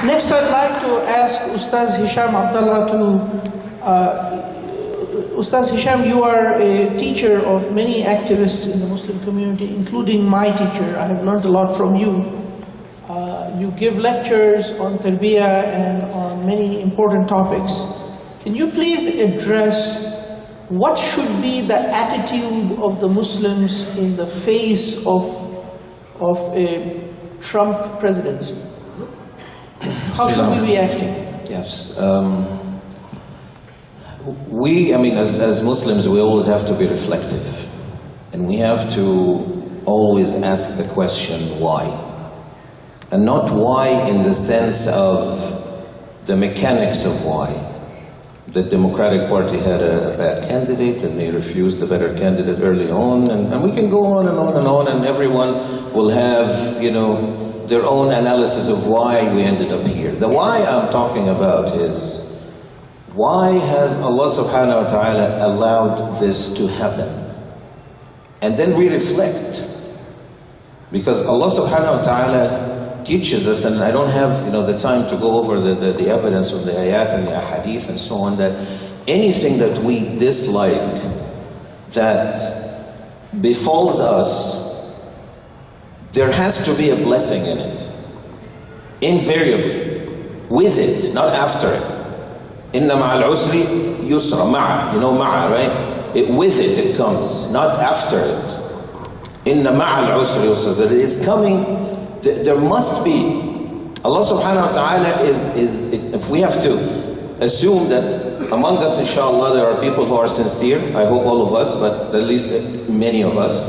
Next, I'd like to ask Ustaz Hisham Abdullah to, Ustaz Hisham, you are a teacher of many activists in the Muslim community, including my teacher. I have learned a lot from you. You give lectures on tarbiyah and on many important topics. Can you please address what should be the attitude of the Muslims in the face of a Trump presidency? How should we be acting? Yes. As Muslims, we always have to be reflective. And we have to always ask the question, why? And not why in the sense of the mechanics of why. The Democratic Party had a bad candidate and they refused the better candidate early on. And we can go on and on and on, and everyone will have, their own analysis of why we ended up here. The why I'm talking about is, why has Allah subhanahu wa ta'ala allowed this to happen? And then we reflect. Because Allah subhanahu wa ta'ala teaches us, and I don't have the time to go over the evidence of the ayat and the ahadith and so on, that anything that we dislike that befalls us, there has to be a blessing in it. Invariably. With it, not after it. Inna ma'al usri yusra, ma'a. You know ma'a, right? With it comes, not after it. Inna ma'al usri yusra. That it is coming. There must be. Allah subhanahu wa ta'ala is, if we have to assume that among us, inshallah, there are people who are sincere. I hope all of us, but at least many of us.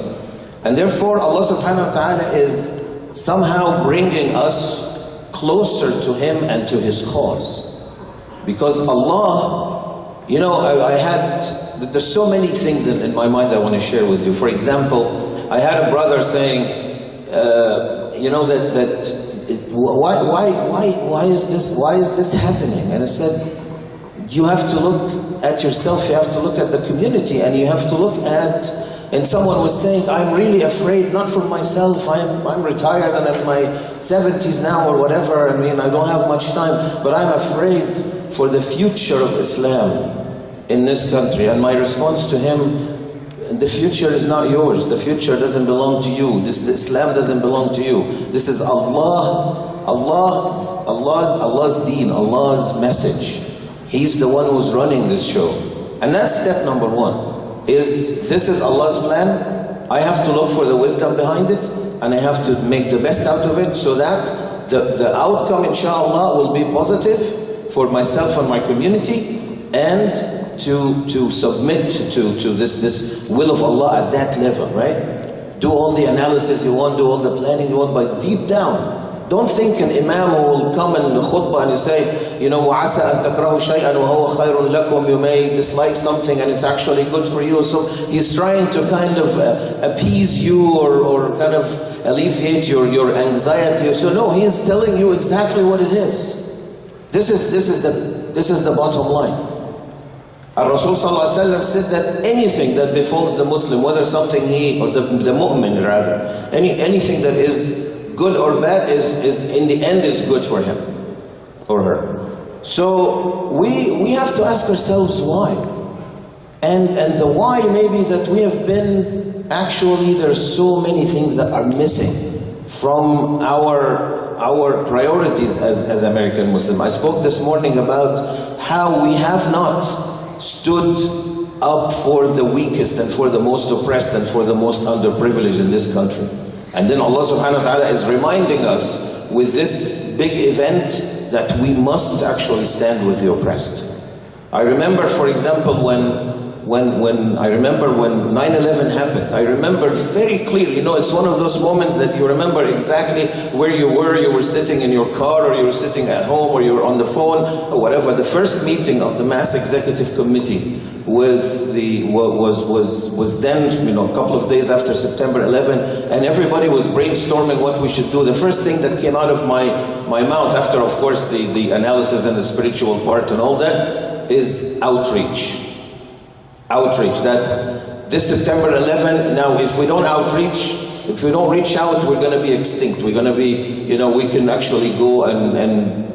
And therefore, Allah subhanahu wa ta'ala is somehow bringing us closer to Him and to His cause. Because Allah, there's so many things in my mind I want to share with you. For example, I had a brother saying, why is this happening? And I said, you have to look at yourself, you have to look at the community, and you have to look at. And someone was saying, I'm really afraid, not for myself, I'm retired and I'm in my 70s now or whatever, I don't have much time, but I'm afraid for the future of Islam in this country. And my response to him, the future is not yours, the future doesn't belong to you, Islam doesn't belong to you. This is Allah's deen, Allah's message. He's the one who's running this show. And that's step number one. This is Allah's plan. I have to look for the wisdom behind it, and I have to make the best out of it, so that the outcome, inshallah, will be positive for myself and my community, and to submit to this will of Allah at that level, right? Do all the analysis you want, do all the planning you want, but deep down, don't think an imam who will come in the khutbah and you say, وَعَسَىٰ أَن تَكْرَهُ شَيْئًا وَهُوَ خَيْرٌ لَكُمْ. You may dislike something and it's actually good for you. So he's trying to kind of appease you or kind of alleviate your anxiety. So no, he is telling you exactly what it is. This is the bottom line. Rasul sallallahu alaihi wasallam said that anything that befalls the Muslim, whether something or the mu'min rather, anything that is good or bad is in the end is good for him or her. So we have to ask ourselves why. And the why may be that we have been, actually there's so many things that are missing from our priorities as American Muslim. I spoke this morning about how we have not stood up for the weakest and for the most oppressed and for the most underprivileged in this country. And then Allah subhanahu wa ta'ala is reminding us with this big event that we must actually stand with the oppressed. I remember, for example, when 9/11 happened, I remember very clearly, it's one of those moments that you remember exactly where you were sitting in your car, or you were sitting at home, or you were on the phone, or whatever. The first meeting of the Mass Executive Committee was then, a couple of days after September 11, and everybody was brainstorming what we should do. The first thing that came out of my mouth, after of course the analysis and the spiritual part and all that, is outreach. Outreach, that this September 11, now if we don't outreach, If we don't reach out, we're going to be extinct. We're going to be, you know, we can actually go and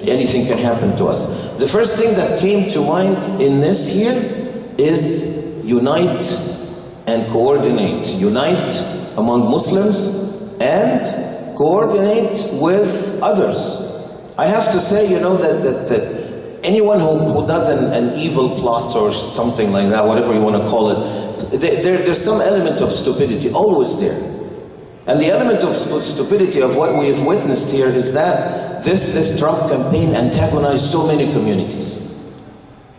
anything can happen to us. The first thing that came to mind in this here is unite and coordinate. Unite among Muslims and coordinate with others. I have to say, you know, that anyone who does an evil plot or something like that, whatever you want to call it, there's some element of stupidity always there. And the element of stupidity of what we've witnessed here is that this Trump campaign antagonized so many communities.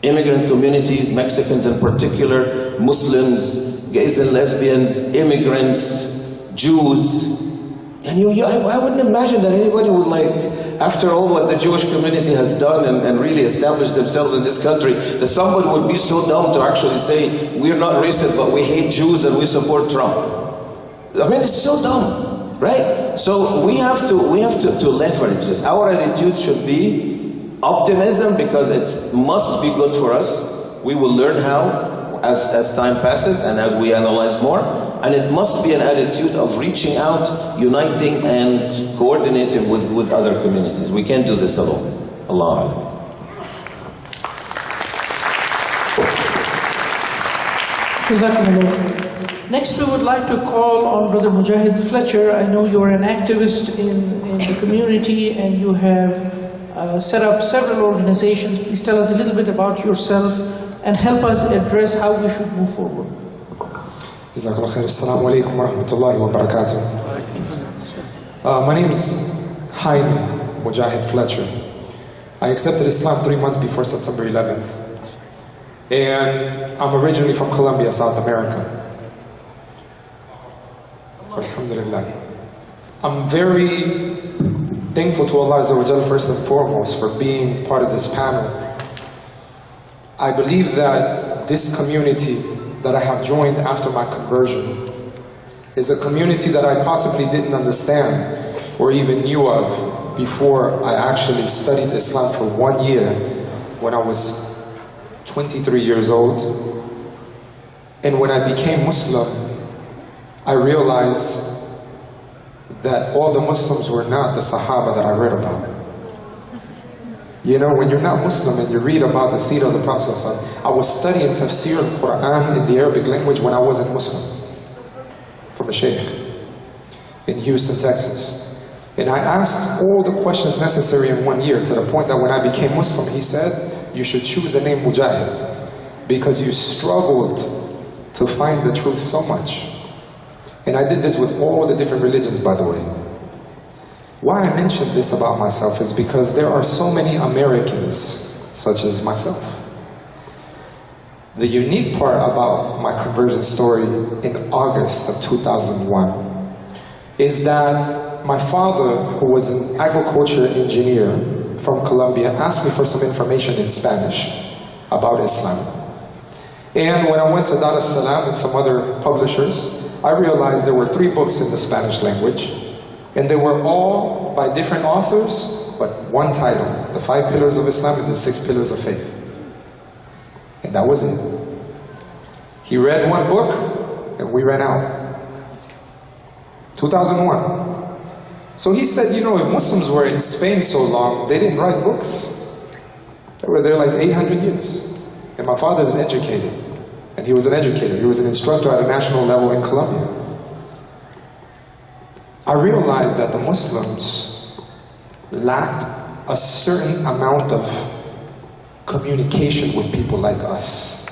Immigrant communities, Mexicans in particular, Muslims, gays and lesbians, immigrants, Jews. And I wouldn't imagine that anybody would after all what the Jewish community has done and really established themselves in this country, that somebody would be so dumb to actually say, we're not racist, but we hate Jews and we support Trump. I mean, it's so dumb, right? So we have to leverage this. Our attitude should be optimism, because it must be good for us. We will learn how as time passes and as we analyze more. And it must be an attitude of reaching out, uniting, and coordinating with other communities. We can't do this alone. Allah. Next, we would like to call on Brother Mujahid Fletcher. I know you are an activist in the community and you have set up several organizations. Please tell us a little bit about yourself and help us address how we should move forward. Jazakallah khair. Assalamu alaikum wa rahmatullahi wa barakatuh. My name is Jaime Mujahid Fletcher. I accepted Islam 3 months before September 11th. And I'm originally from Colombia, South America. Alhamdulillah. I'm very thankful to Allah Azza wa Jalla first and foremost for being part of this panel. I believe that this community that I have joined after my conversion is a community that I possibly didn't understand or even knew of before I actually studied Islam for 1 year when I was 23 years old. And when I became Muslim, I realized that all the Muslims were not the Sahaba that I read about. You know, when you're not Muslim and you read about the seerah of the Prophet, I was studying tafsir al-Quran in the Arabic language when I wasn't Muslim, from a sheikh in Houston, Texas. And I asked all the questions necessary in 1 year, to the point that when I became Muslim, he said, you should choose the name Mujahid, because you struggled to find the truth so much. And I did this with all the different religions, by the way. Why I mention this about myself is because there are so many Americans, such as myself. The unique part about my conversion story in August of 2001 is that my father, who was an agriculture engineer from Colombia, asked me for some information in Spanish about Islam. And when I went to Dar es Salaam and some other publishers, I realized there were 3 books in the Spanish language. And they were all by different authors, but one title, The 5 Pillars of Islam and the 6 Pillars of Faith. And that was it. He read 1 book, and we ran out. 2001. So he said, you know, if Muslims were in Spain so long, they didn't write books. They were there like 800 years. And my father is educated, and he was an educator. He was an instructor at a national level in Colombia. I realized that the Muslims lacked a certain amount of communication with people like us.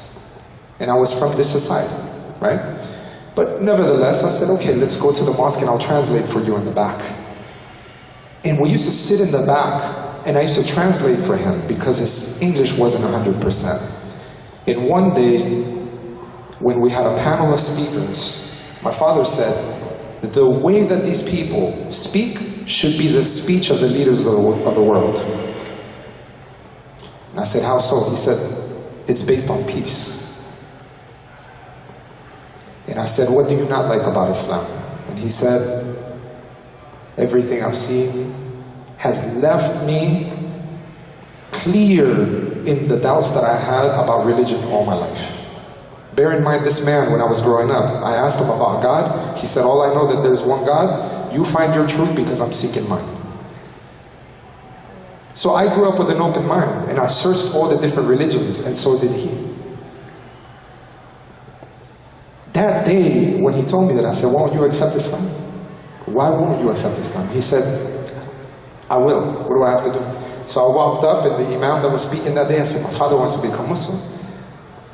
And I was from this society, right? But nevertheless, I said, okay, let's go to the mosque and I'll translate for you in the back. And we used to sit in the back and I used to translate for him because his English wasn't 100%. And one day, when we had a panel of speakers, my father said, the way that these people speak should be the speech of the leaders of the world. And I said, how so? He said, it's based on peace. And I said, what do you not like about Islam? And he said, everything I've seen has left me clear in the doubts that I had about religion all my life. Bear in mind this man, when I was growing up, I asked him about God. He said, all I know that there's one God. You find your truth because I'm seeking mine. So I grew up with an open mind, and I searched all the different religions, and so did he. That day, when he told me that, I said, won't you accept Islam? Why won't you accept Islam? He said, I will. What do I have to do? So I walked up, and the imam that was speaking that day, I said, my father wants to become Muslim.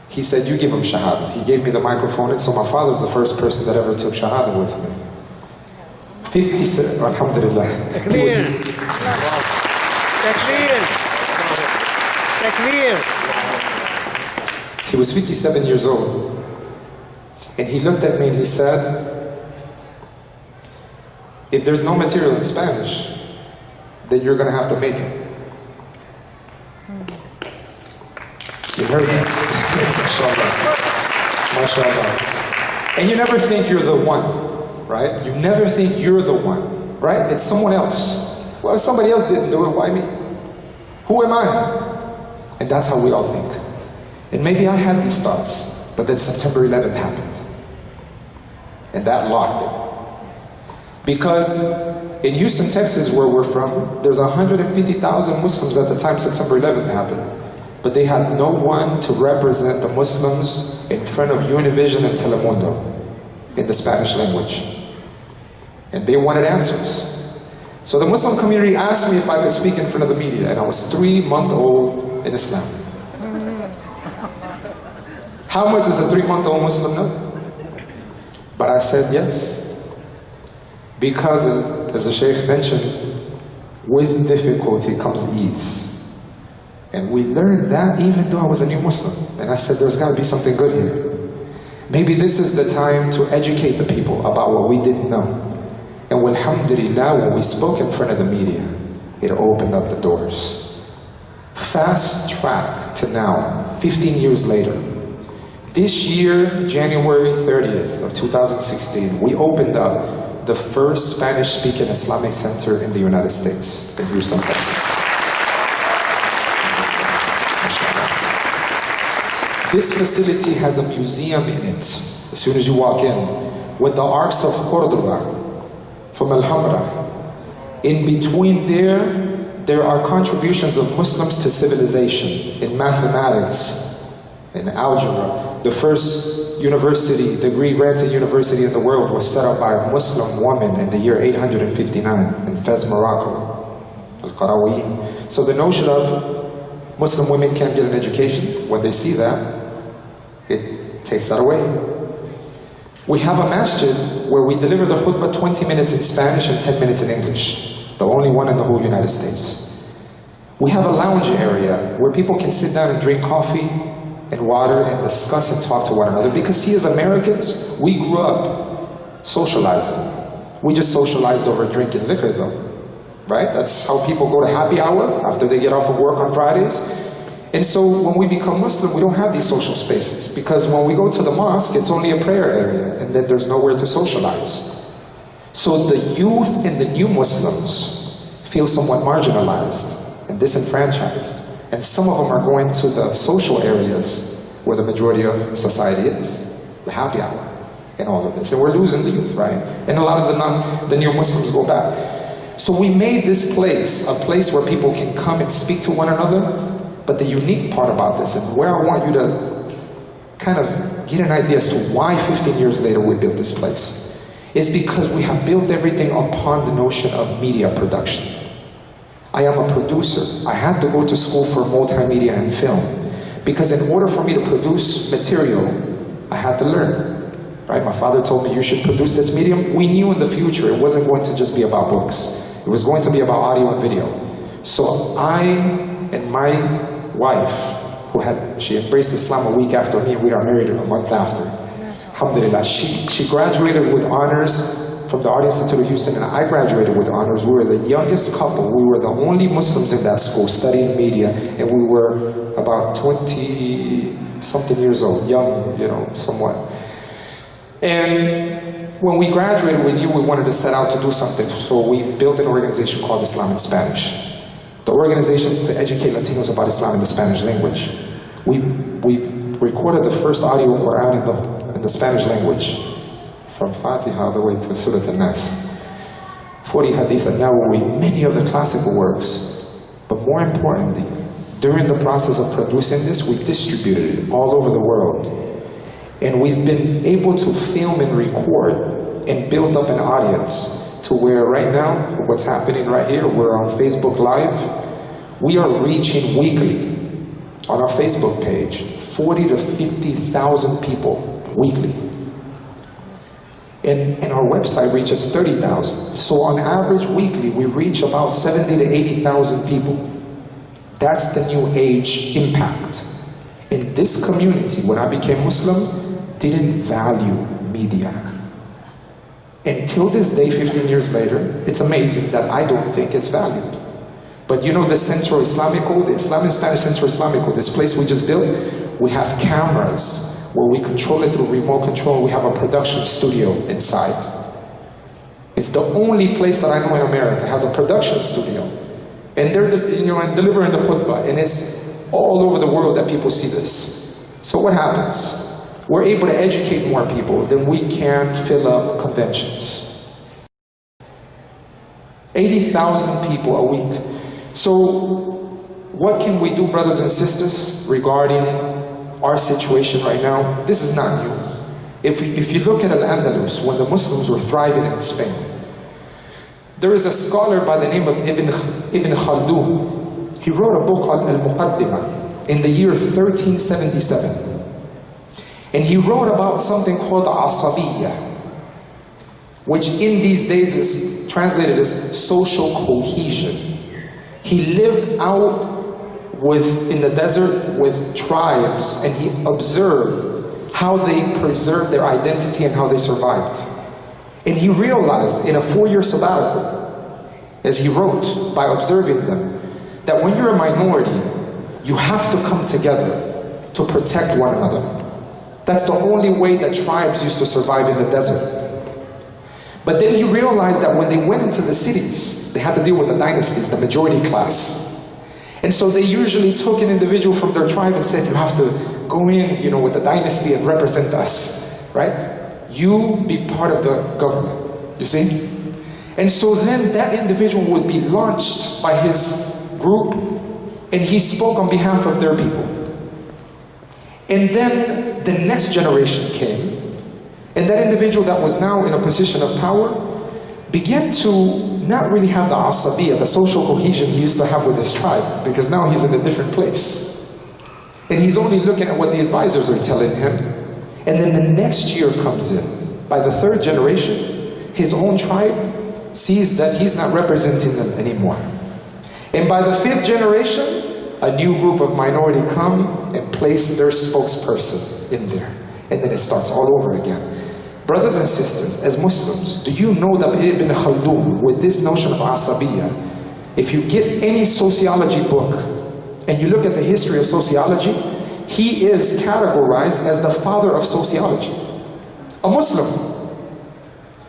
He said, you give him shahada. He gave me the microphone, and so my father's the first person that ever took shahada with me. 57, alhamdulillah. Takbir. Takbir. Takbir. He was 57 years old. And he looked at me and he said, if there's no material in Spanish, then you're going to have to make it. You heard that? MashaAllah. MashaAllah. And you never think you're the one, right? You never think you're the one, right? It's someone else. Well, if somebody else didn't do it, why me? Who am I? And that's how we all think. And maybe I had these thoughts, but then September 11th happened. And that locked it. Because in Houston, Texas, where we're from, there's 150,000 Muslims at the time September 11th happened. But they had no one to represent the Muslims in front of Univision and Telemundo in the Spanish language. And they wanted answers. So the Muslim community asked me if I could speak in front of the media, and I was 3-month-old in Islam. How much does a 3-month-old Muslim know? But I said yes. Because, as the Shaykh mentioned, with difficulty comes ease. And we learned that even though I was a new Muslim. And I said, there's got to be something good here. Maybe this is the time to educate the people about what we didn't know. And alhamdulillah, when we spoke in front of the media, it opened up the doors. Fast track to now, 15 years later. This year, January 30th of 2016, we opened up the first Spanish-speaking Islamic center in the United States, in Houston, Texas. This facility has a museum in it, as soon as you walk in, with the arcs of Cordoba, from Alhambra. In between there are contributions of Muslims to civilization, in mathematics, in algebra. The first university, degree-granted university in the world was set up by a Muslim woman in the year 859 in Fez, Morocco, Al-Qarawiyyin. So the notion of Muslim women can't get an education, when they see that, it takes that away. We have a masjid where we deliver the khutbah 20 minutes in Spanish and 10 minutes in English, the only one in the whole United States. We have a lounge area where people can sit down and drink coffee and water and discuss and talk to one another. Because see, as Americans, we grew up socializing. We just socialized over drinking liquor though, right? That's how people go to happy hour after they get off of work on Fridays. And so when we become Muslim, we don't have these social spaces. Because when we go to the mosque, it's only a prayer area, and then there's nowhere to socialize. So the youth and the new Muslims feel somewhat marginalized and disenfranchised. And some of them are going to the social areas where the majority of society is, the happy hour, and all of this. And we're losing the youth, right? And a lot of the new Muslims go back. So we made this place a place where people can come and speak to one another. But the unique part about this, and where I want you to kind of get an idea as to why 15 years later we built this place, is because we have built everything upon the notion of media production. I am a producer. I had to go to school for multimedia and film. Because in order for me to produce material, I had to learn. Right? My father told me, you should produce this medium. We knew in the future it wasn't going to just be about books. It was going to be about audio and video. So I and my wife, she embraced Islam a week after me, and we got married a month after. Alhamdulillah. She graduated with honors from the Art Institute of Houston, and I graduated with honors. We were the youngest couple. We were the only Muslims in that school studying media, and we were about 20-something years old, young, somewhat. And when we graduated, we knew we wanted to set out to do something, so we built an organization called Islam in Spanish. The organization is to educate Latinos about Islam in the Spanish language. We've recorded the first audio Quran in the Spanish language, from Fatiha all the way to Surah An-Nas. 40 Hadith al-Nawawi, many of the classical works. But more importantly, during the process of producing this, we distributed it all over the world. And we've been able to film and record and build up an audience to where right now, what's happening right here, we're on Facebook Live. We are reaching weekly on our Facebook page, 40 to 50,000 people weekly. And our website reaches 30,000. So on average weekly, we reach about 70 to 80,000 people. That's the new age impact. In this community, when I became Muslim, didn't value media. Until this day, 15 years later, it's amazing that I don't think it's valued. But you know the Centro Islamico, the Islamic Spanish Centro Islamico, this place we just built, we have cameras where we control it through remote control. We have a production studio inside. It's the only place that I know in America has a production studio. And they're and delivering the khutbah, and it's all over the world that people see this. So what happens? We're able to educate more people than we can fill up conventions. 80,000 people a week. So what can we do, brothers and sisters, regarding our situation right now? This is not new. If you look at Al-Andalus, when the Muslims were thriving in Spain, there is a scholar by the name of Ibn Khaldun. He wrote a book called Al-Muqaddimah in the year 1377. And he wrote about something called Asabiyya, which in these days is translated as social cohesion. He lived out in the desert with tribes, and he observed how they preserved their identity and how they survived. And he realized in a 4-year sabbatical, as he wrote, by observing them, that when you're a minority, you have to come together to protect one another. That's the only way that tribes used to survive in the desert. But then he realized that when they went into the cities, they had to deal with the dynasties, the majority class. And so they usually took an individual from their tribe and said, you have to go in, with the dynasty and represent us, right? You be part of the government, you see? And so then that individual would be launched by his group, and he spoke on behalf of their people. And then the next generation came, and that individual that was now in a position of power began to not really have the asabiyya, the social cohesion he used to have with his tribe, because now he's in a different place. And he's only looking at what the advisors are telling him. And then the next year comes in. By the 3rd generation, his own tribe sees that he's not representing them anymore. And by the 5th generation, a new group of minority come and place their spokesperson in there. And then it starts all over again. Brothers and sisters, as Muslims, do you know that Ibn Khaldun, with this notion of asabiyya, if you get any sociology book and you look at the history of sociology, he is categorized as the father of sociology. A Muslim.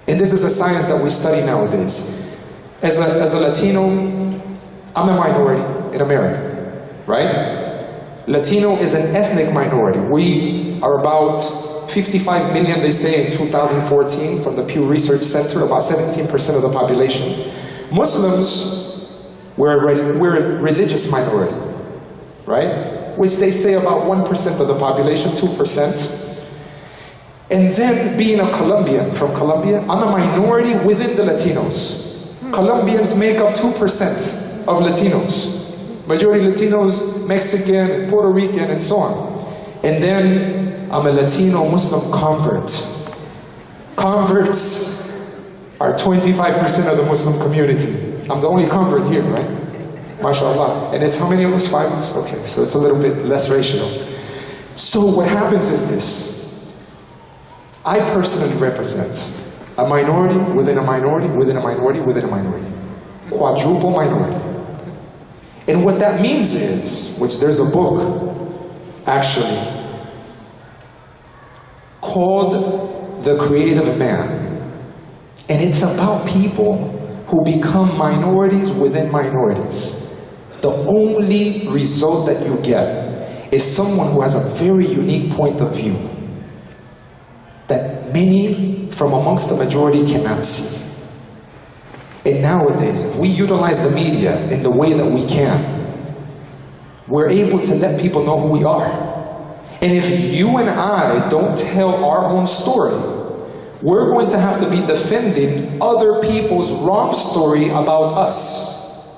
And this is a science that we study nowadays. As a Latino, I'm a minority in America. Right? Latino is an ethnic minority. We are about 55 million, they say, in 2014 from the Pew Research Center, about 17% of the population. Muslims, we're a religious minority, right? Which they say about 1% of the population, 2%. And then being a Colombian, from Colombia, I'm a minority within the Latinos. Colombians make up 2% of Latinos. Majority Latinos, Mexican, Puerto Rican, and so on. And then I'm a Latino Muslim convert. Converts are 25% of the Muslim community. I'm the only convert here, right? MashaAllah. And it's how many of us? 5 of us? Okay, so it's a little bit less ratio. So what happens is this. I personally represent a minority within a minority within a minority within a minority. Quadruple minority. And what that means is, which there's a book, actually, called The Creative Man. And it's about people who become minorities within minorities. The only result that you get is someone who has a very unique point of view that many from amongst the majority cannot see. And nowadays, if we utilize the media in the way that we can, we're able to let people know who we are. And if you and I don't tell our own story, we're going to have to be defending other people's wrong story about us.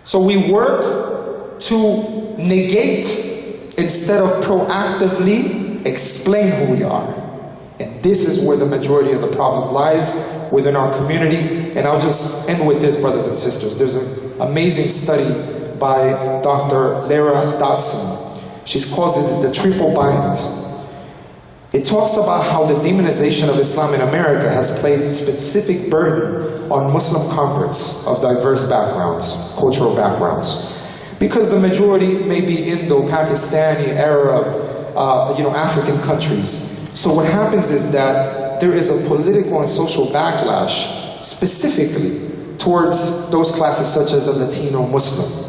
So we work to negate instead of proactively explain who we are. And this is where the majority of the problem lies within our community. And I'll just end with this, brothers and sisters. There's an amazing study by Dr. Lara Dotson. She calls it the triple bind. It talks about how the demonization of Islam in America has placed a specific burden on Muslim converts of diverse backgrounds, cultural backgrounds. Because the majority may be Indo-Pakistani, Arab, African countries. So what happens is that there is a political and social backlash specifically towards those classes such as a Latino Muslim.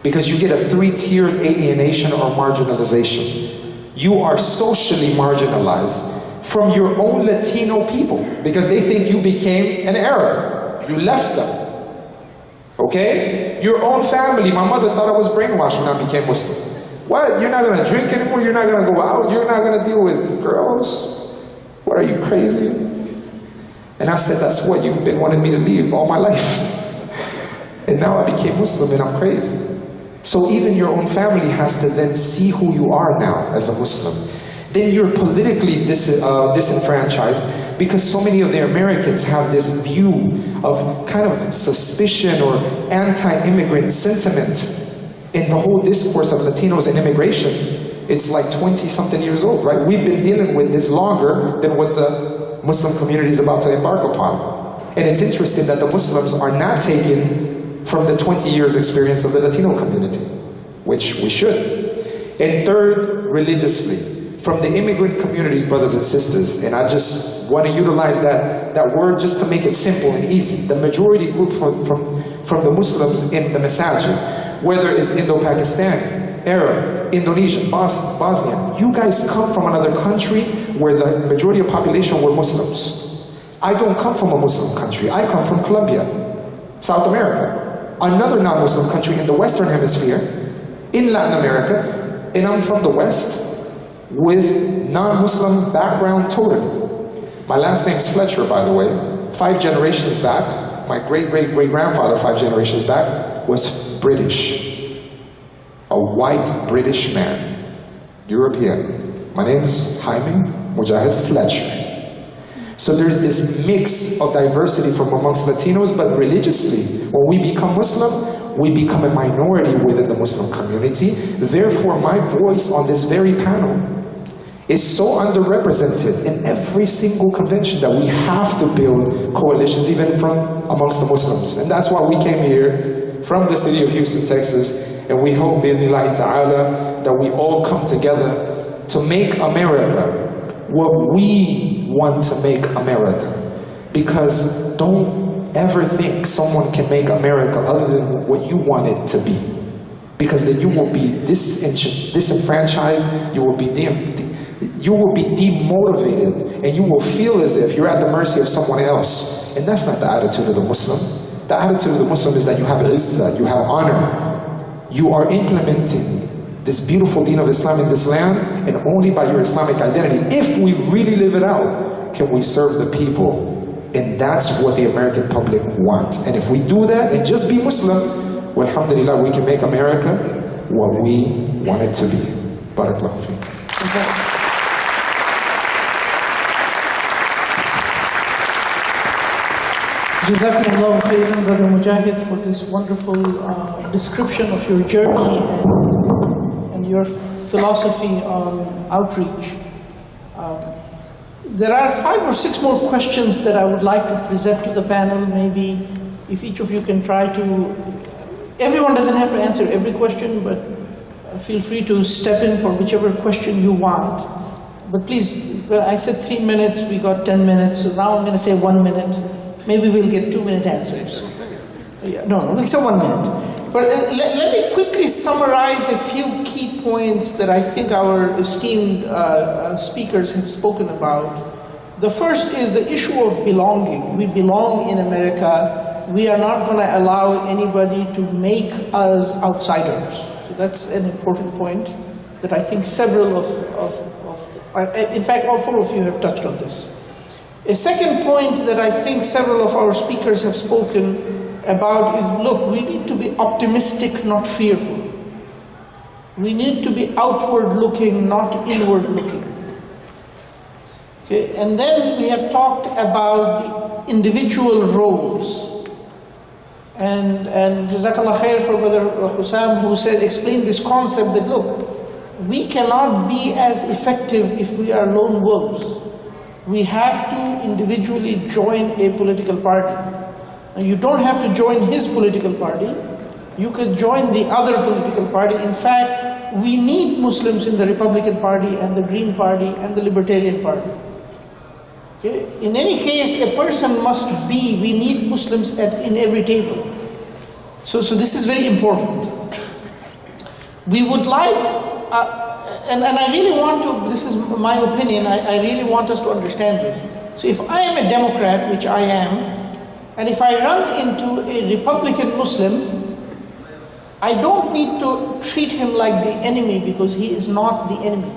Because you get a three-tiered alienation or marginalization. You are socially marginalized from your own Latino people because they think you became an Arab. You left them. Okay? Your own family. My mother thought I was brainwashed when I became Muslim. What? You're not going to drink anymore? You're not going to go out? You're not going to deal with girls? What, are you crazy? And I said, that's what you've been wanting me to leave all my life. And now I became Muslim and I'm crazy. So even your own family has to then see who you are now as a Muslim. Then you're politically disenfranchised because so many of the Americans have this view of kind of suspicion or anti-immigrant sentiment in the whole discourse of Latinos and immigration. It's like 20-something years old, right? We've been dealing with this longer than what the Muslim community is about to embark upon. And it's interesting that the Muslims are not taking from the 20 years experience of the Latino community, which we should. And third, religiously. From the immigrant communities, brothers and sisters, and I just want to utilize that word just to make it simple and easy. The majority group from the Muslims in the masajid, whether it's Indo-Pakistani, Arab, Indonesian, Bosnian, you guys come from another country where the majority of population were Muslims. I don't come from a Muslim country. I come from Colombia, South America. Another non-Muslim country in the Western Hemisphere, in Latin America, and I'm from the West with non-Muslim background totally. My last name's Fletcher, by the way. 5 generations back, my great-great-great-grandfather 5 generations back was British. A white British man, European. My name's Jaime Mujahid Fletcher. So there's this mix of diversity from amongst Latinos, but religiously, when we become Muslim, we become a minority within the Muslim community. Therefore, my voice on this very panel is so underrepresented in every single convention that we have to build coalitions, even from amongst the Muslims. And that's why we came here from the city of Houston, Texas, and we hope, bi'idhnillahi ta'ala, that we all come together to make America what we want to make America. Because don't ever think someone can make America other than what you want it to be. Because then you will be disenfranchised, you will be demotivated, and you will feel as if you're at the mercy of someone else. And that's not the attitude of the Muslim. The attitude of the Muslim is that you have izzah, you have honor. You are implementing this beautiful deen of Islam in this land, and only by your Islamic identity, if we really live it out, can we serve the people. And that's what the American public wants. And if we do that and just be Muslim, well, alhamdulillah, we can make America what we want it to be. Barakallahu feek. Jazakumullah khairan, Brother Mujahid, for this wonderful description of your journey and your philosophy on outreach. There are 5 or 6 more questions that I would like to present to the panel. Maybe if each of you can try to, everyone doesn't have to answer every question, but feel free to step in for whichever question you want. But please, well, I said 3 minutes, we got 10 minutes, so now I'm going to say 1 minute. Maybe we'll get 2-minute answers. Yeah, no, we'll say 1 minute. But let me quickly summarize a few key points that I think our esteemed speakers have spoken about. The first is the issue of belonging. We belong in America. We are not going to allow anybody to make us outsiders. So that's an important point that I think several in fact, all four of you have touched on this. A second point that I think several of our speakers have spoken about is, look, we need to be optimistic, not fearful. We need to be outward looking, not inward looking. Okay? And then we have talked about the individual roles. And Jazakallah khair for Brother Hussam, who explained this concept that, look, we cannot be as effective if we are lone wolves. We have to individually join a political party. And you don't have to join his political party. You can join the other political party. In fact, we need Muslims in the Republican Party and the Green Party and the Libertarian Party. Okay? In any case, a person must be, we need Muslims in every table. So this is very important. We would like, and I really want to, this is my opinion, I really want us to understand this. So if I am a Democrat, which I am, and if I run into a Republican Muslim, I don't need to treat him like the enemy because he is not the enemy.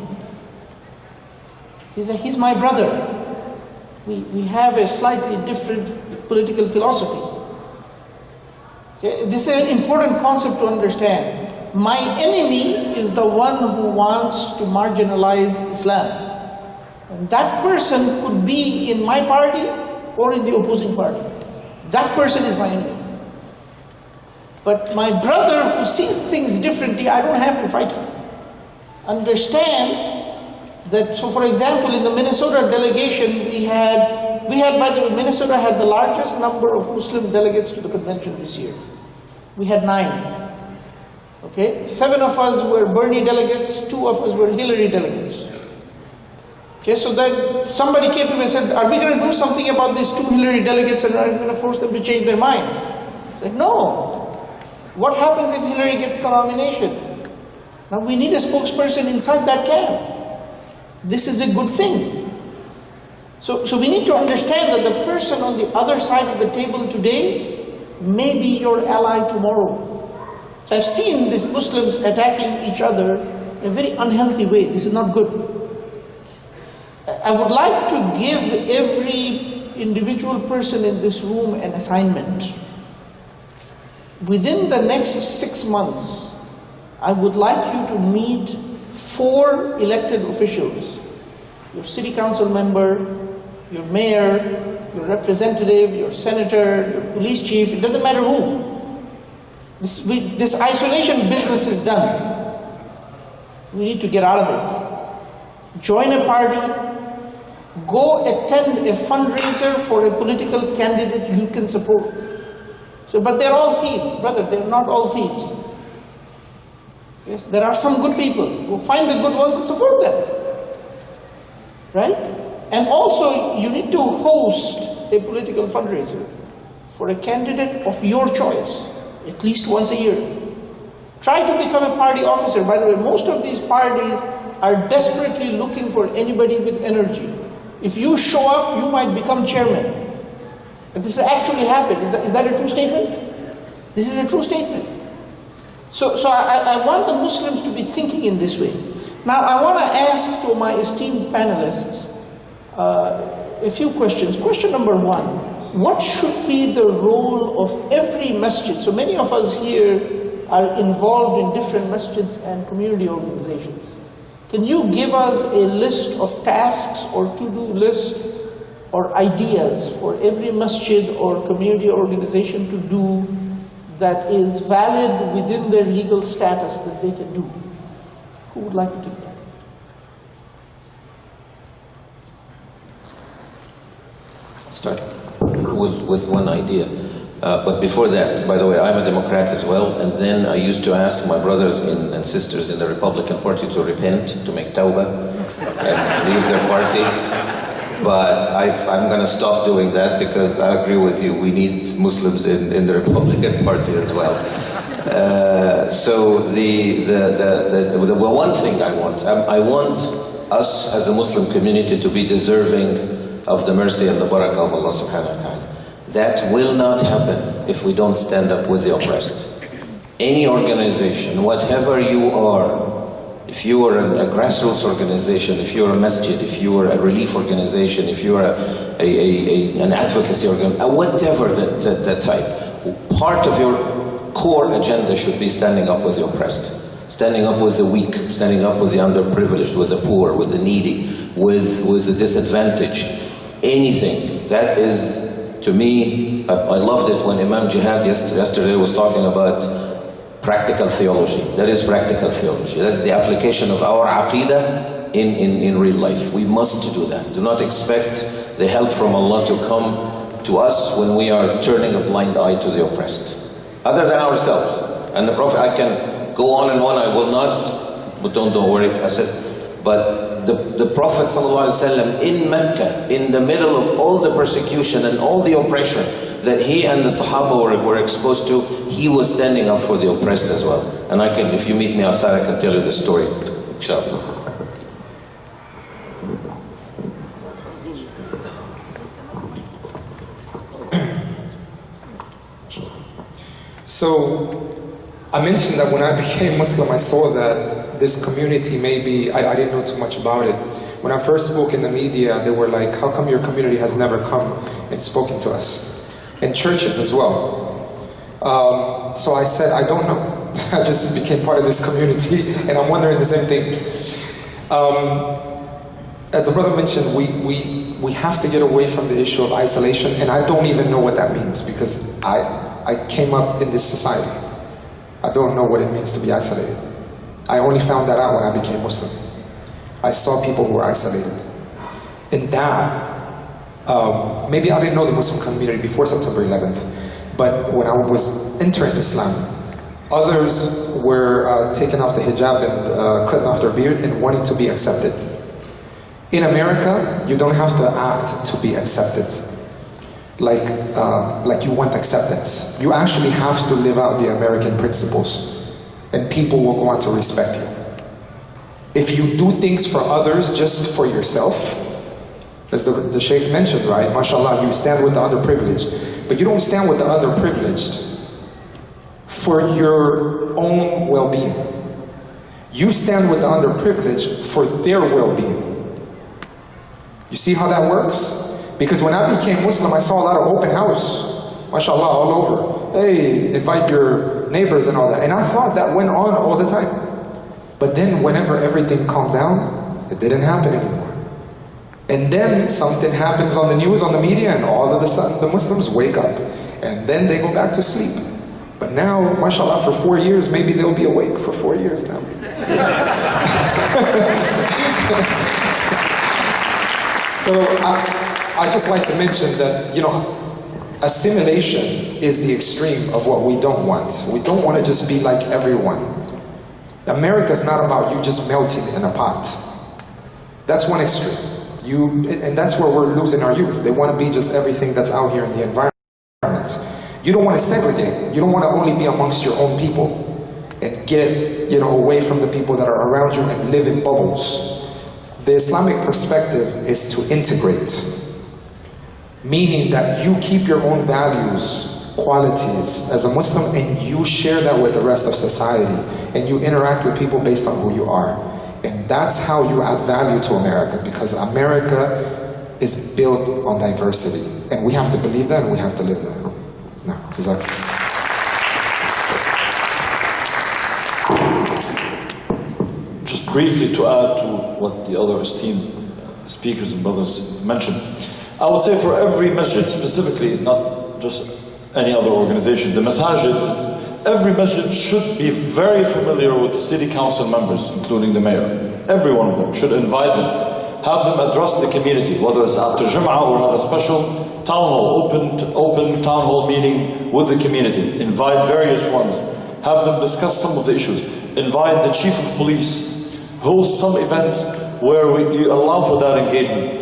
He's my brother. We have a slightly different political philosophy. Okay? This is an important concept to understand. My enemy is the one who wants to marginalize Islam. And that person could be in my party or in the opposing party. That person is my enemy. But my brother who sees things differently, I don't have to fight him. Understand that, so for example, in the Minnesota delegation, we had, by the way, Minnesota had the largest number of Muslim delegates to the convention this year. We had 9. Okay, 7 of us were Bernie delegates, 2 of us were Hillary delegates. Okay, so then somebody came to me and said, are we going to do something about these 2 Hillary delegates and are we going to force them to change their minds? It's like, no. What happens if Hillary gets the nomination? Now we need a spokesperson inside that camp. This is a good thing. So we need to understand that the person on the other side of the table today may be your ally tomorrow. I've seen these Muslims attacking each other in a very unhealthy way. This is not good. I would like to give every individual person in this room an assignment. Within the next 6 months, I would like you to meet 4 elected officials. Your city council member, your mayor, your representative, your senator, your police chief, it doesn't matter who. This isolation business is done. We need to get out of this. Join a party, go attend a fundraiser for a political candidate you can support. So, but they're all thieves, brother, they're not all thieves. Yes, there are some good people. Go find the good ones and support them. Right? And also, you need to host a political fundraiser for a candidate of your choice, at least once a year. Try to become a party officer. By the way, most of these parties are desperately looking for anybody with energy. If you show up, you might become chairman. And this actually happened. Is that a true statement? This is a true statement. So I want the Muslims to be thinking in this way. Now I want to ask to my esteemed panelists a few questions. Question number 1, what should be the role of every masjid? So many of us here are involved in different masjids and community organizations. Can you give us a list of tasks or to-do list or ideas for every masjid or community organization to do that is valid within their legal status that they can do? Who would like to do that? Start with one idea. But before that, by the way, I'm a Democrat as well, and then I used to ask my brothers and sisters in the Republican Party to repent, to make tawbah, and leave their party. But I'm going to stop doing that because I agree with you, we need Muslims in the Republican Party as well. So the one thing I want us as a Muslim community to be deserving of the mercy and the barakah of Allah subhanahu wa ta'ala. That will not happen if we don't stand up with the oppressed. Any organization, whatever you are, if you are a grassroots organization, if you are a masjid, if you are a relief organization, if you are an advocacy organization, whatever that type, part of your core agenda should be standing up with the oppressed, standing up with the weak, standing up with the underprivileged, with the poor, with the needy, with the disadvantaged. Anything. That is, to me, I loved it when Imam Jihad yesterday was talking about practical theology. That is practical theology. That is the application of our aqidah in real life. We must do that. Do not expect the help from Allah to come to us when we are turning a blind eye to the oppressed, other than ourselves. And the Prophet, I can go on and on, I will not, but don't worry if I said, but the Prophet ﷺ in Mecca, in the middle of all the persecution and all the oppression that he and the Sahaba were exposed to, he was standing up for the oppressed as well. And I can, if you meet me outside, I can tell you the story. Inshallah. So, I mentioned that when I became Muslim, I saw that this community maybe, I didn't know too much about it. When I first spoke in the media, they were like, how come your community has never come and spoken to us? And churches as well. So I said, I don't know. I just became part of this community, and I'm wondering the same thing. As the brother mentioned, we have to get away from the issue of isolation, and I don't even know what that means, because I came up in this society. I don't know what it means to be isolated. I only found that out when I became Muslim. I saw people who were isolated. And that, maybe I didn't know the Muslim community before September 11th, but when I was entering Islam, others were taking off the hijab and cutting off their beard and wanting to be accepted. In America, you don't have to act to be accepted. Like you want acceptance. You actually have to live out the American principles, and people will go on to respect you. If you do things for others just for yourself, as the Sheikh mentioned, right? MashaAllah, you stand with the underprivileged, but you don't stand with the underprivileged for your own well-being. You stand with the underprivileged for their well-being. You see how that works? Because when I became Muslim, I saw a lot of open house, mashallah, all over. Hey, invite your neighbors and all that. And I thought that went on all the time. But then whenever everything calmed down, it didn't happen anymore. And then something happens on the news, on the media, and all of a sudden the Muslims wake up. And then they go back to sleep. But now, mashallah, for 4 years, maybe they'll be awake for 4 years now. So I just like to mention that, assimilation is the extreme of what we don't want. We don't want to just be like everyone. America's not about you just melting in a pot. That's one extreme. And that's where we're losing our youth. They want to be just everything that's out here in the environment. You don't want to segregate. You don't want to only be amongst your own people and get, away from the people that are around you and live in bubbles. The Islamic perspective is to integrate, meaning that you keep your own values, qualities as a Muslim, and you share that with the rest of society, and you interact with people based on who you are. And that's how you add value to America, because America is built on diversity, and we have to believe that, and we have to live that. No, Jazakallah. Just briefly to add to what the other esteemed speakers and brothers mentioned, I would say for every masjid specifically, not just any other organization, the masajid, every masjid should be very familiar with city council members, including the mayor. Every one of them should invite them, have them address the community, whether it's after Jum'ah or have a special town hall, open town hall meeting with the community. Invite various ones, have them discuss some of the issues. Invite the chief of police, hold some events where you allow for that engagement.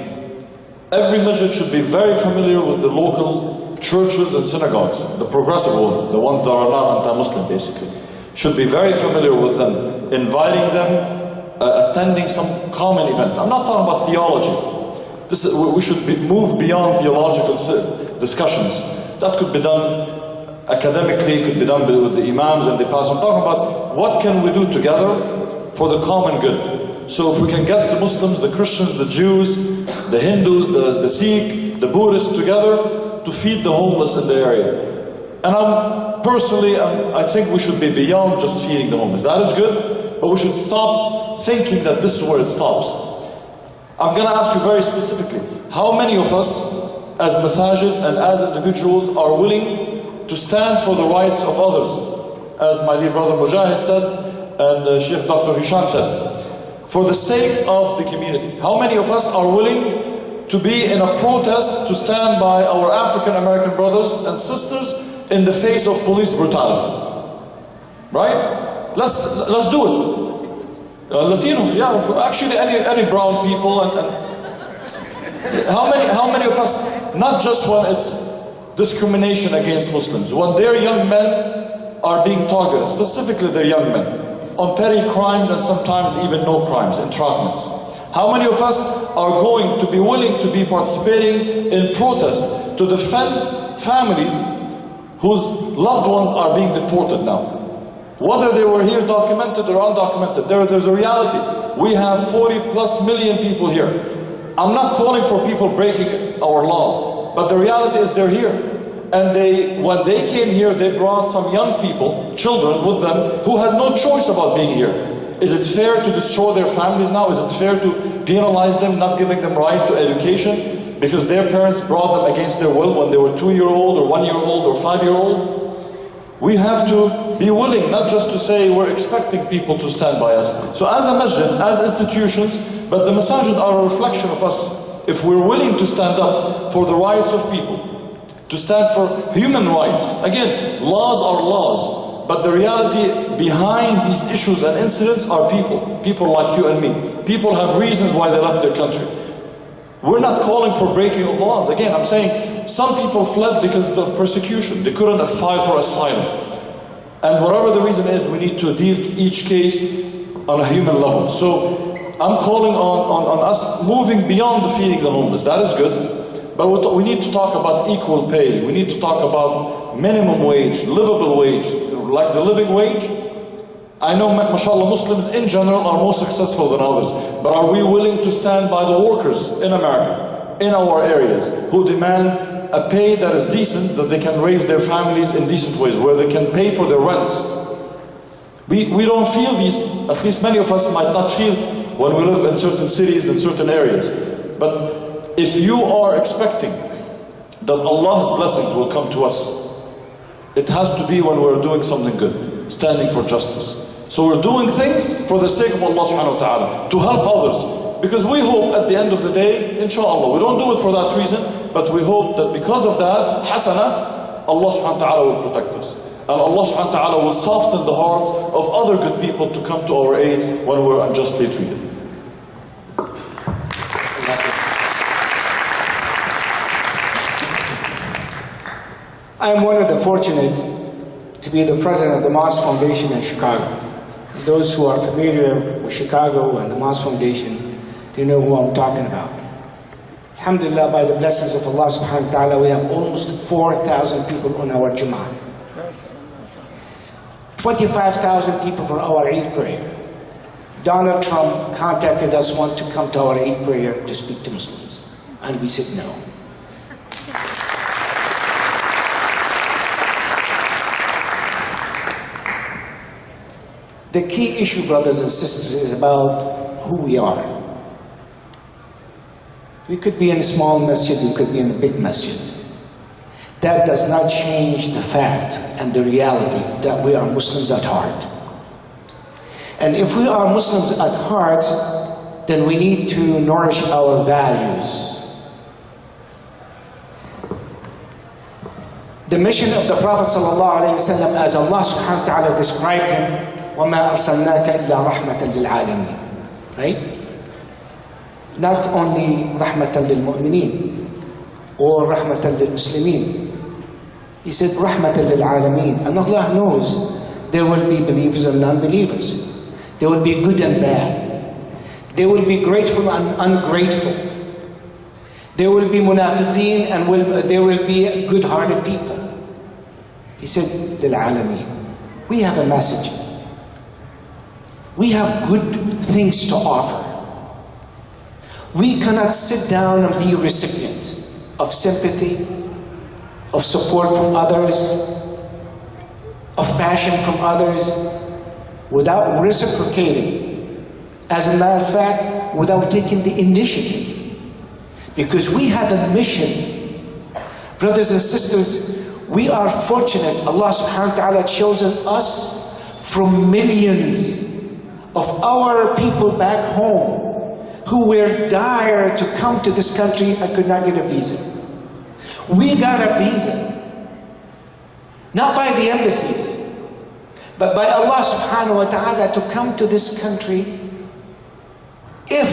Every masjid should be very familiar with the local churches and synagogues, the progressive ones, the ones that are not anti-Muslim basically, should be very familiar with them, inviting them, attending some common events. I'm not talking about theology. We should move beyond theological discussions. That could be done academically, could be done with the imams and the pastors. I'm talking about what can we do together for the common good. So if we can get the Muslims, the Christians, the Jews, the Hindus, the Sikh, the Buddhists together to feed the homeless in the area. And I think we should be beyond just feeding the homeless. That is good, but we should stop thinking that this is where it stops. I'm going to ask you very specifically, how many of us as masajid and as individuals are willing to stand for the rights of others? As my dear brother Mujahid said, and Sheikh Dr. Hisham said, for the sake of the community. How many of us are willing to be in a protest to stand by our African American brothers and sisters in the face of police brutality? Right? Let's do it. Latinos, yeah, actually any brown people and how many of us, not just when it's discrimination against Muslims, when their young men are being targeted, specifically their young men, on petty crimes and sometimes even no crimes, entrapments. How many of us are going to be willing to be participating in protests to defend families whose loved ones are being deported now? Whether they were here documented or undocumented, there's a reality. We have 40+ million people here. I'm not calling for people breaking our laws, but the reality is they're here. And when they came here, they brought some young people, children with them, who had no choice about being here. Is it fair to destroy their families now? Is it fair to penalize them, not giving them right to education because their parents brought them against their will when they were 2-year-old or 1-year-old or 5-year-old? We have to be willing, not just to say we're expecting people to stand by us. So as a masjid, as institutions, but the masajid are a reflection of us. If we're willing to stand up for the rights of people, to stand for human rights. Again, laws are laws, but the reality behind these issues and incidents are people. People like you and me. People have reasons why they left their country. We're not calling for breaking of the laws. Again, I'm saying some people fled because of persecution. They couldn't apply for asylum. And whatever the reason is, we need to deal each case on a human level. So I'm calling on us moving beyond the feeding the homeless. That is good. But we need to talk about equal pay. We need to talk about minimum wage, livable wage, like the living wage. I know, mashallah, Muslims in general are more successful than others. But are we willing to stand by the workers in America, in our areas, who demand a pay that is decent, that they can raise their families in decent ways, where they can pay for their rents? We don't feel these, at least many of us might not feel when we live in certain cities, in certain areas. But if you are expecting that Allah's blessings will come to us, it has to be when we're doing something good, standing for justice. So we're doing things for the sake of Allah subhanahu wa ta'ala, to help others. Because we hope at the end of the day, inshallah, we don't do it for that reason, but we hope that because of that, hasana, Allah subhanahu wa ta'ala will protect us. And Allah subhanahu wa ta'ala will soften the hearts of other good people to come to our aid when we're unjustly treated. I am one of the fortunate to be the president of the Mosque Foundation in Chicago. Those who are familiar with Chicago and the Mosque Foundation, they know who I'm talking about. Alhamdulillah, by the blessings of Allah subhanahu wa ta'ala, we have almost 4,000 people on our Jummah. 25,000 people for our Eid prayer. Donald Trump contacted us, wanted to come to our Eid prayer to speak to Muslims. And we said no. The key issue, brothers and sisters, is about who we are. We could be in a small masjid, we could be in a big masjid. That does not change the fact and the reality that we are Muslims at heart. And if we are Muslims at heart, then we need to nourish our values. The mission of the Prophet ﷺ, as Allah subhanahu wa ta'ala described him, وَمَا أَرْسَلْنَاكَ إِلَّا رَحْمَةً لِلْعَالَمِينَ. Right? Not only رَحْمَةً لِلْمُؤْمِنِينَ or رَحْمَةً لِلْمُسْلِمِينَ, He said, Rahmatan lil Alameen. And Allah knows there will be believers and non-believers. There will be good and bad. There will be grateful and ungrateful. There will be munafiqeen and there will be good-hearted people. He said, lil Alameen. We have a message. We have good things to offer. We cannot sit down and be recipients of sympathy, of support from others, of passion from others, without reciprocating. As a matter of fact, without taking the initiative. Because we have a mission. Brothers and sisters, we are fortunate. Allah subhanahu wa ta'ala has chosen us from millions of our people back home who were dire to come to this country and could not get a visa. We got a visa. Not by the embassies, but by Allah subhanahu wa ta'ala to come to this country if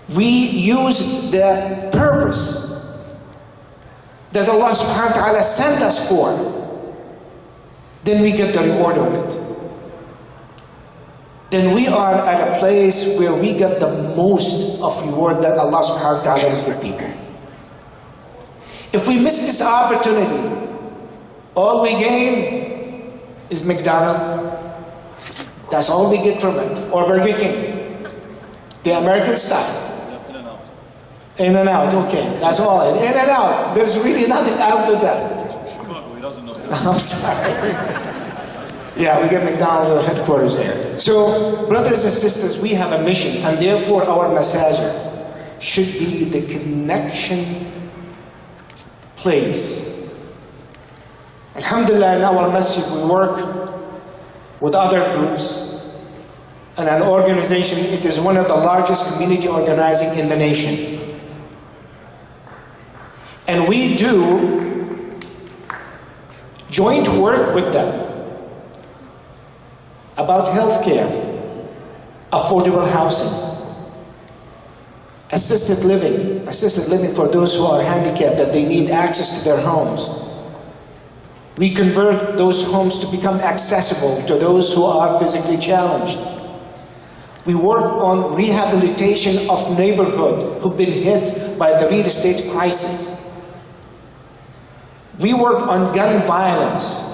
we use the purpose that Allah subhanahu wa ta'ala sent us for, then we get the reward of it. Then we are at a place where we get the most of reward that Allah subhanahu wa ta'ala will give people. If we miss this opportunity, all we gain is McDonald's. That's all we get from it. Or Burger King. The American style. In and out, okay. That's all. In and out. There's really nothing out of that. Chicago, he doesn't know. I'm sorry. Yeah, we get McDonald's headquarters there. So, brothers and sisters, we have a mission, and therefore our masajid should be the connection place. Alhamdulillah, in our masjid we work with other groups and an organization. It is one of the largest community organizing in the nation. And we do joint work with them about healthcare, affordable housing, assisted living for those who are handicapped, that they need access to their homes. We convert those homes to become accessible to those who are physically challenged. We work on rehabilitation of neighborhoods who've been hit by the real estate crisis. We work on gun violence.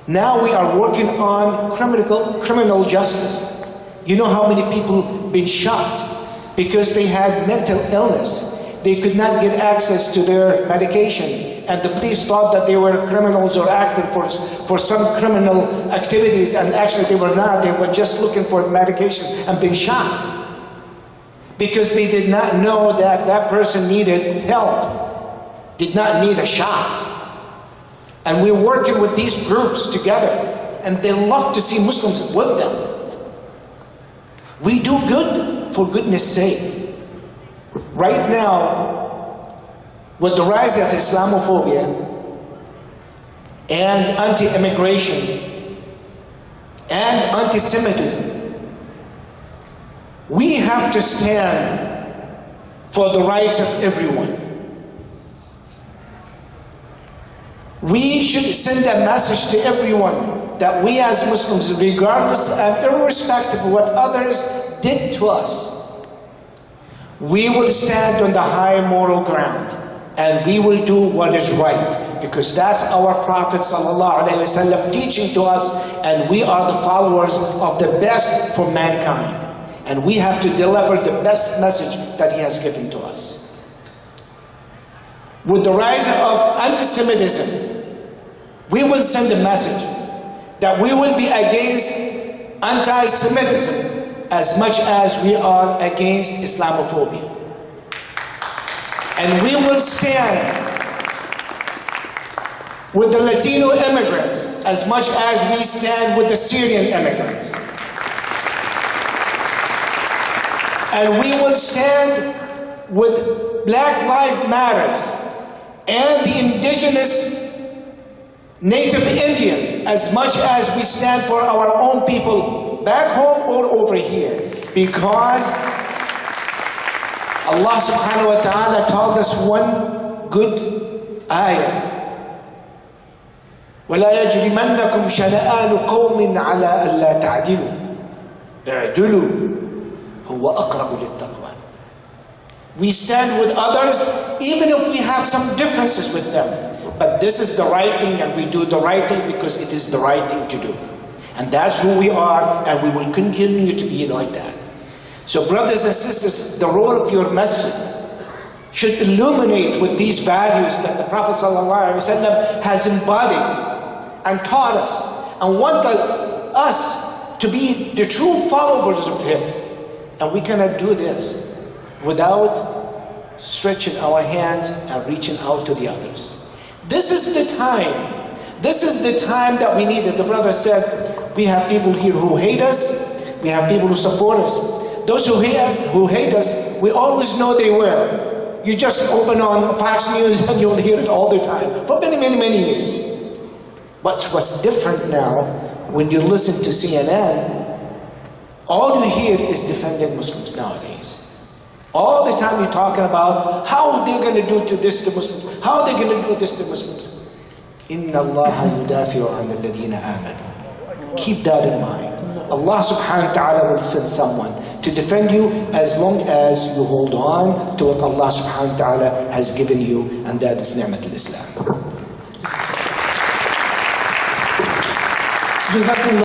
Now we are working on criminal justice. You know how many people been shot because they had mental illness. They could not get access to their medication, and the police thought that they were criminals or acted for some criminal activities, and actually they were not. They were just looking for medication and been shot because they did not know that that person needed help, did not need a shot. And we're working with these groups together, and they love to see Muslims with them. We do good for goodness sake. Right now, with the rise of Islamophobia and anti-immigration and anti-Semitism, we have to stand for the rights of everyone. We should send a message to everyone that we as Muslims, regardless and irrespective of what others did to us, we will stand on the high moral ground and we will do what is right, because that's our Prophet ﷺ teaching to us, and we are the followers of the best for mankind, and we have to deliver the best message that he has given to us. With the rise of anti-Semitism, we will send a message that we will be against anti-Semitism as much as we are against Islamophobia. And we will stand with the Latino immigrants as much as we stand with the Syrian immigrants. And we will stand with Black Lives Matters and the indigenous Native Indians as much as we stand for our own people back home or over here, because Allah subhanahu wa ta'ala told us one good ayah ولا يجرمنكم شنآن قوم على ألا تعدلوا اعدلوا هو أقرب للتقوى. We stand with others even if we have some differences with them. But this is the right thing, and we do the right thing because it is the right thing to do. And that's who we are, and we will continue to be like that. So brothers and sisters, the role of your masjid should illuminate with these values that the Prophet ﷺ has embodied and taught us, and wanted us to be the true followers of his. And we cannot do this without stretching our hands and reaching out to the others. This is the time. This is the time that we need it. The brother said, we have people here who hate us. We have people who support us. Those who hate us, we always know they were. You just open on Fox News and you'll hear it all the time for many, many, many years. But what's different now, when you listen to CNN, all you hear is defending Muslims nowadays. All the time you're talking about how they're going to do to this to Muslims, how they're going to do this to Muslims. Inna Allah yudafi'u 'an alladhina amanu. Keep that in mind. Allah subhanahu wa ta'ala will send someone to defend you as long as you hold on to what Allah subhanahu wa ta'ala has given you, and that is ni'mat al-Islam. Jazakumullah.